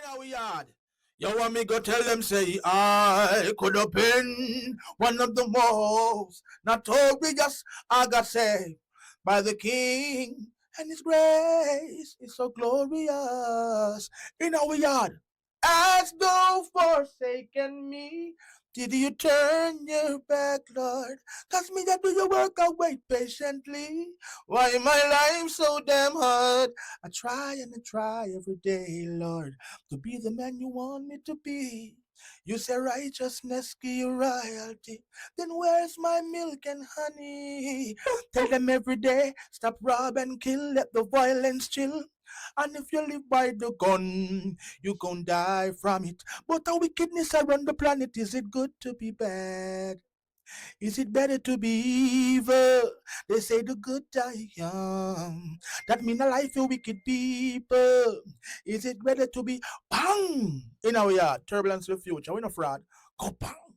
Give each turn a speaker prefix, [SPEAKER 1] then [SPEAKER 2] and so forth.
[SPEAKER 1] our yard. You want me go tell them say I could have been one of the most notorious I got saved by the King and His grace is so glorious in our yard. As thou forsaken me, did you turn your back, Lord? Cause me that do your work, I wait patiently. Why my life so damn hard? I try and I try every day, Lord, to be the man you want me to be. You say righteousness give you royalty. Then where's my milk and honey? Tell them every day, stop rob and kill, let the violence chill. And if you live by the gun, you gon' die from it. But our wickedness around the planet, is it good to be bad? Is it better to be evil? They say the good die young. That mean a life for wicked people. Is it better to be bang in our yard? Turbulence the future. We no fraud. Go bang.